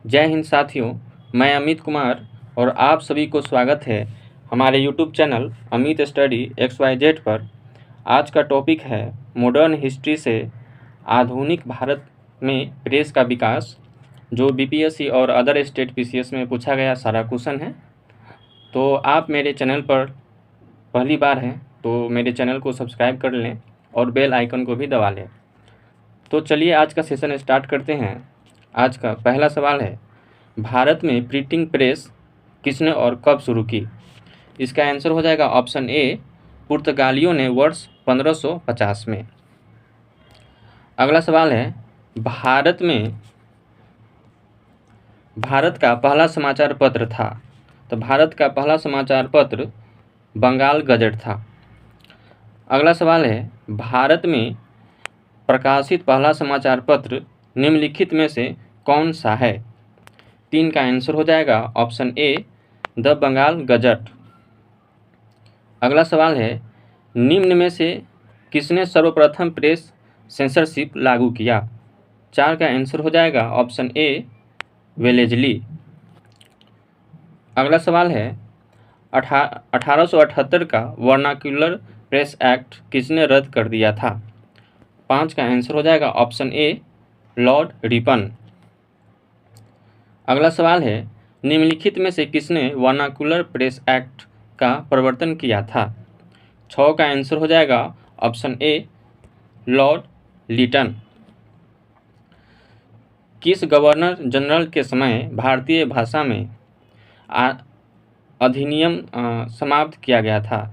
जय हिंद साथियों, मैं अमित कुमार और आप सभी को स्वागत है हमारे YouTube channel Amit study XYZ पर। आज का टॉपिक है मॉडर्न हिस्ट्री से आधुनिक भारत में प्रेस का विकास, जो BPSC और अदर स्टेट PCS में पूछा गया सारा क्वेश्चन है। तो आप मेरे चैनल पर पहली बार हैं तो मेरे चैनल को सब्सक्राइब कर लें और बेल आइकन को भी दबा लें। तो चलिए आज का सेशन स्टार्ट करते हैं। आज का पहला सवाल है, भारत में प्रिंटिंग प्रेस किसने और कब शुरू की? इसका आंसर हो जाएगा ऑप्शन ए, पुर्तगालियों ने वर्ष 1550 में। अगला सवाल है, भारत का पहला समाचार पत्र था। तो भारत का पहला समाचार पत्र बंगाल गजट था। अगला सवाल है, भारत में प्रकाशित पहला समाचार पत्र निम्नलिखित में से कौन सा है? 3 का आंसर हो जाएगा option A, the Bengal gazette. अगला सवाल है, निम्न में से किसने सर्वप्रथम प्रेस सेंसरशिप लागू किया? 4 का आंसर हो जाएगा ऑप्शन ए, वेलेजली। अगला सवाल है, 1878 का वर्नाक्यूलर प्रेस एक्ट किसने रद्द कर दिया था? 5 का आंसर हो जाएगा ऑप्शन ए, लॉर्ड रिपन। अगला सवाल है, निम्नलिखित में से किसने वर्नाक्यूलर प्रेस एक्ट का प्रवर्तन किया था? 6 का आंसर हो जाएगा ऑप्शन ए, लॉर्ड लिटन। किस गवर्नर जनरल के समय भारतीय भाषा में अधिनियम समाप्त किया गया था?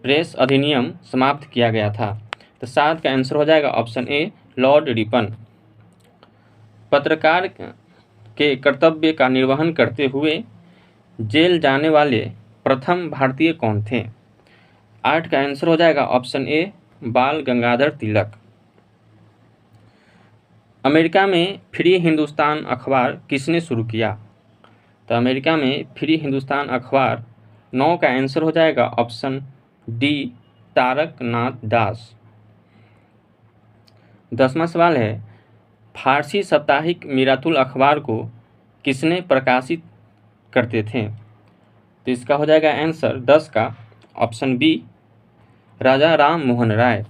प्रेस अधिनियम समाप्त किया गया था। तो 7 का आंसर हो जाएगा ऑप्शन ए, लॉर्ड रिपन। पत्रकार के कर्तव्य का निर्वहन करते हुए जेल जाने वाले प्रथम भारतीय कौन थे? 8 का आंसर हो जाएगा ऑप्शन ए, बाल गंगाधर तिलक। अमेरिका में फ्री हिंदुस्तान अखबार किसने शुरू किया? तो अमेरिका में फ्री हिंदुस्तान अखबार 9 का आंसर हो जाएगा ऑप्शन डी, तारक नाथ दास। 10वां सवाल है, फारसी साप्ताहिक मिरातुल अखबार को किसने प्रकाशित करते थे? तो इसका हो जाएगा आंसर 10 का ऑप्शन बी, राजा राम मोहन राय।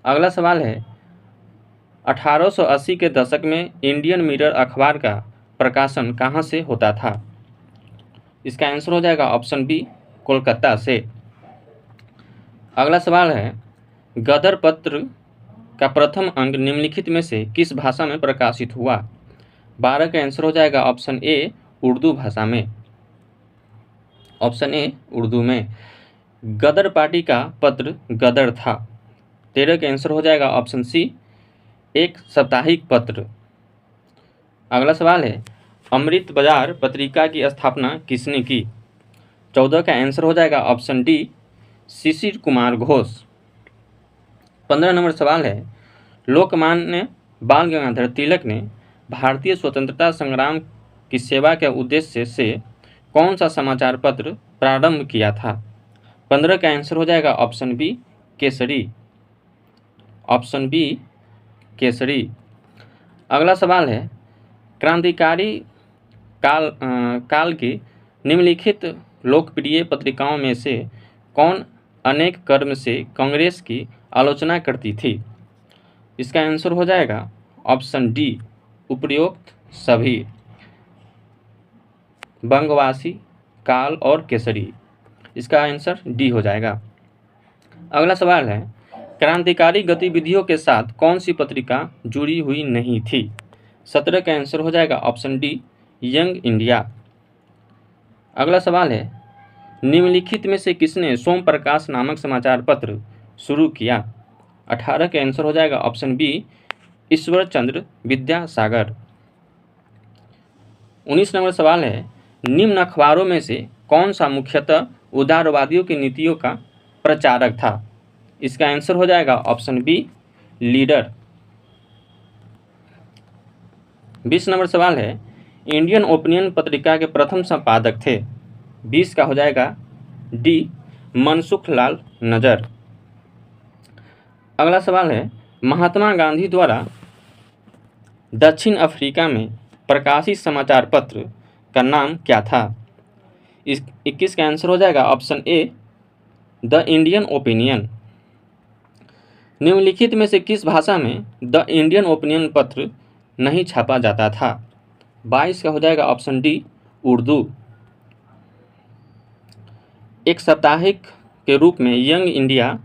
अगला सवाल है, 1880 के दशक में इंडियन मिरर अखबार का प्रकाशन कहाँ से होता था? इसका आंसर हो जाएगा ऑप्शन बी, कोलकाता से। अगला सवाल है, गदर पत्र का प्रथम अंक निम्नलिखित में से किस भाषा में प्रकाशित हुआ? 12 का आंसर हो जाएगा ऑप्शन ए, उर्दू भाषा में। ऑप्शन ए, उर्दू में। गदर पार्टी का पत्र गदर था। 13 का आंसर हो जाएगा ऑप्शन सी, एक साप्ताहिक पत्र। अगला सवाल है, अमृत बाजार पत्रिका की स्थापना किसने की? 14 का आंसर हो जाएगा option D, Shishir Kumar Ghosh. 15 number सवाल है, लोकमान्य बाल गंगाधर तिलक ने भारतीय स्वतंत्रता संग्राम की सेवा के उद्देश्य से कौन सा समाचार पत्र प्रारंभ किया था? 15 का आंसर हो जाएगा option B, Kesari. Option B, Kesari. अगला सवाल है, क्रांतिकारी काल की निम्नलिखित लोकप्रिय पत्रिकाओं में से कौन अनेक क्रम से कांग्रेस की आलोचना करती थी? इसका आंसर हो जाएगा ऑप्शन डी, उपरोक्त सभी। बंगवासी, काल और केसरी। इसका आंसर डी हो जाएगा। अगला सवाल है, क्रांतिकारी गतिविधियों के साथ कौन सी पत्रिका जुड़ी हुई नहीं थी? 17 का आंसर हो जाएगा ऑप्शन डी, यंग इंडिया। अगला सवाल है, निम्नलिखित में से किसने सोम प्रकाश नामक समाचार पत्र शुरू किया? 18 का आंसर हो जाएगा option B, Ishwar Chandra Vidyasagar. 19 number सवाल है, निम्न अखबारों में से कौन सा मुख्यतः उदारवादियों की नीतियों का प्रचारक था? इसका आंसर हो जाएगा ऑप्शन बी, लीडर। 20 नंबर सवाल है, इंडियन ओपिनियन पत्रिका के प्रथम संपादक थे? 20 का हो जाएगा डी, मनसुख लाल नजर। अगला सवाल है, महात्मा गांधी द्वारा दक्षिण अफ्रीका में प्रकाशित समाचार पत्र का नाम क्या था? इस 21 का आंसर हो जाएगा option A the Indian opinion. निम्नलिखित में से किस भाषा में द इंडियन ओपिनियन पत्र नहीं छापा जाता था? 22 का हो जाएगा ऑप्शन डी उर्दू। एक साप्ताहिक के रूप में यंग इंडिया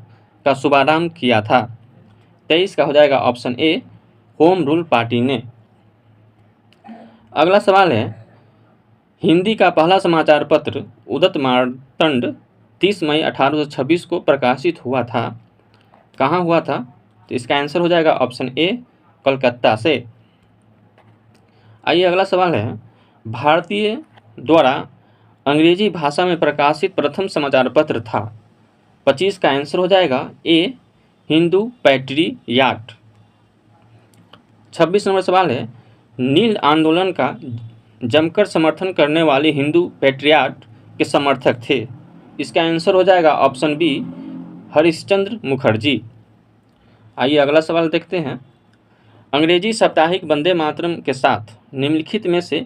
का शुभारंभ किया था? 23 का हो जाएगा ऑप्शन ए होम रूल पार्टी ने। अगला सवाल है, हिंदी का पहला समाचार पत्र उदत मार्तंड 30 मई 1826 को प्रकाशित हुआ था। कहाँ हुआ था? तो इसका आंसर हो जाएगा ऑप्शन ए कलकत्ता से। आइए अगला सवाल है, भारतीय द्वारा अंग्रेजी भाषा में प्रकाशित प्रथम समाचार पत्र था? 25 का आंसर हो जाएगा ए हिंदू पैट्रियाट। 26 नंबर सवाल है, नील आंदोलन का जमकर समर्थन करने वाले हिंदू पैट्रियाट के समर्थक थे? इसका आंसर हो जाएगा ऑप्शन बी हरिश्चंद्र मुखर्जी। आइए अगला सवाल देखते हैं, अंग्रेजी साप्ताहिक वंदे मातरम के साथ निम्नलिखित में से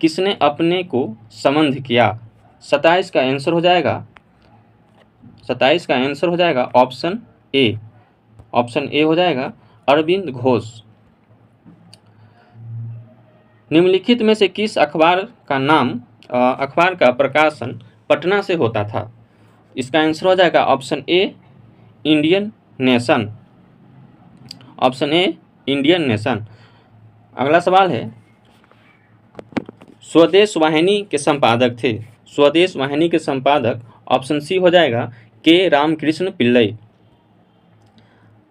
किसने अपने को संबद्ध किया? 27 का आंसर हो जाएगा 27 का आंसर हो जाएगा ऑप्शन ए हो जाएगा अरविंद घोष। निम्नलिखित में से किस अखबार का प्रकाशन पटना से होता था? इसका आंसर हो जाएगा option A Indian nation. Option A Indian nation. अगला सवाल है, स्वदेश वाहिनी के संपादक थे? स्वदेश वाहिनी के संपादक ऑप्शन सी हो जाएगा के रामकृष्ण पिल्लई।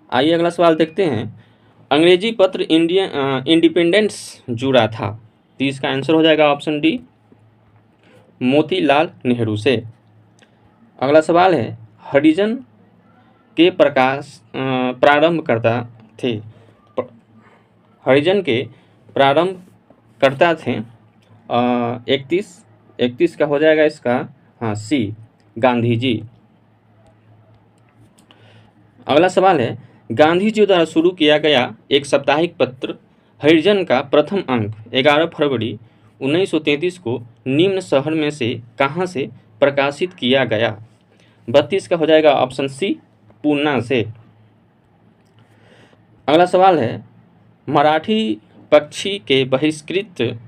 आइए अगला सवाल देखते हैं, अंग्रेजी पत्र इंडिपेंडेंस जुड़ा था? 30 का आंसर हो जाएगा ऑप्शन डी मोतीलाल नेहरू से। अगला सवाल है, हरिजन के प्रारंभकर्ता थे? हरिजन के प्रारंभकर्ता थे 31 का हो जाएगा इसका सी गांधी जी। अगला सवाल है, गांधी जी द्वारा शुरू किया गया एक साप्ताहिक पत्र हरिजन का प्रथम अंक 11 फरवरी 1933 को निम्न शहर में से कहाँ से प्रकाशित किया गया? 32 का हो जाएगा ऑप्शन सी पूना से। अगला सवाल है, मराठी पक्षी के बहिष्कृत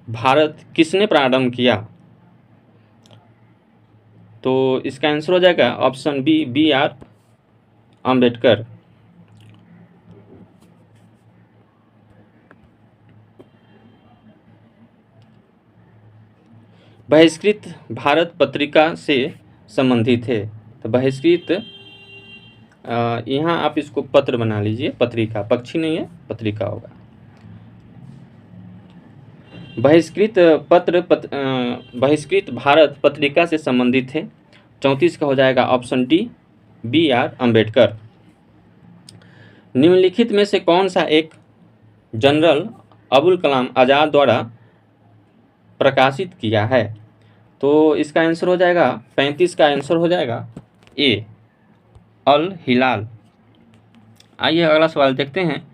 भारत किसने प्रारंभ किया? तो इसका आंसर हो जाएगा ऑप्शन बी आर अम्बेडकर। बहिष्कृत भारत पत्रिका से संबंधित है। तो बहिष्कृत यहाँ आप इसको पत्र बना लीजिए, पत्रिका, पक्षी नहीं है, पत्रिका होगा। बहिष्कृत भारत पत्रिका से संबंधित है। 34 का हो जाएगा option D B R Ambedkar. निम्नलिखित में से कौन सा एक जनरल अबुल कलाम आज़ाद द्वारा प्रकाशित किया है? तो इसका आंसर हो जाएगा 35 का आंसर हो जाएगा ए अल हिलाल। आइए अगला सवाल देखते हैं,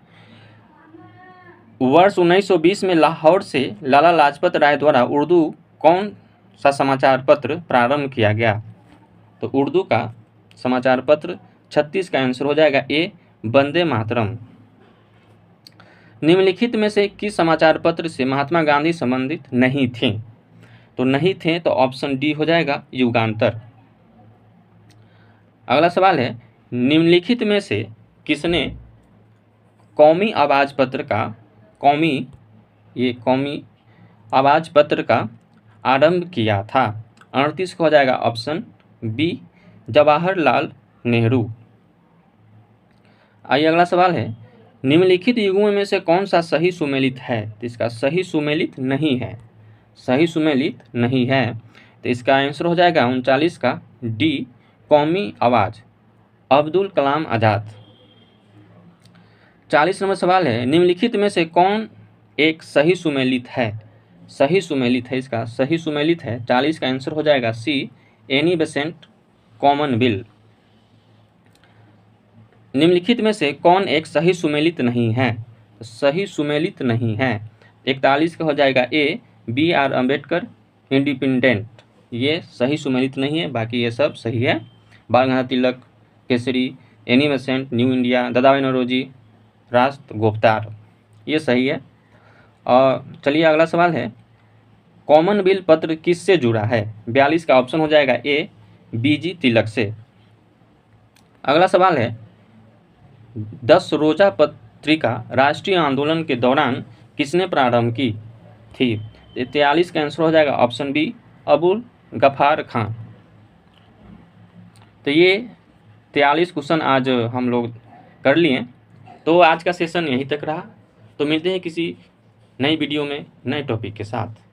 वर्ष 1920 में लाहौर से लाला लाजपत राय द्वारा उर्दू कौन सा समाचार पत्र प्रारंभ किया गया? तो उर्दू का समाचार पत्र 36 का आंसर हो जाएगा ए वंदे मातरम। निम्नलिखित में से किस समाचार पत्र से महात्मा गांधी संबंधित नहीं थे? तो नहीं थे तो ऑप्शन डी हो जाएगा युगांतर। अगला सवाल है, निम्नलिखित में से किसने कौमी आवाज पत्र का आरंभ किया था? 38 को हो जाएगा ऑप्शन बी जवाहरलाल नेहरू। आइए अगला सवाल है, निम्नलिखित युग्मों में से कौन सा सही सुमेलित है? तो इसका सही सुमेलित नहीं है। सही सुमेलित नहीं है तो इसका आंसर हो जाएगा 39 का डी कौमी आवाज अब्दुल कलाम आज़ाद। 40 नंबर सवाल है, निम्नलिखित में से कौन एक सही सुमेलित है? सही सुमेलित है, इसका सही सुमेलित है। 40 का आंसर हो जाएगा सी एनी बेसेंट कॉमनवेल्थ। निम्नलिखित में से कौन एक सही सुमेलित नहीं है? सही सुमेलित नहीं है 41 का हो जाएगा ए, बी आर अम्बेडकर इंडिपेंडेंट। ये सही सुमेलित नहीं है, बाकी ये सब सही है। Bal Gangadhar Tilak Kesari, Annie Besant New India, Dadabhai Naoroji Rast Goftar, ये सही है। और चलिए अगला सवाल है, कॉमनवेल्थ पत्र किससे जुड़ा है? 42 का ऑप्शन हो जाएगा ए, बीजी तिलक से। अगला सवाल है, 10 रोजा पत्रिका राष्ट्रीय आंदोलन के दौरान किसने प्रारंभ की थी? 43 का आंसर हो जाएगा ऑप्शन बी, अबुल गफार खान। तो ये 43 क्वेश्चन आज हम लोग कर लिए। तो आज का सेशन यहीं तक रहा। तो मिलते हैं किसी नई वीडियो में नए टॉपिक के साथ।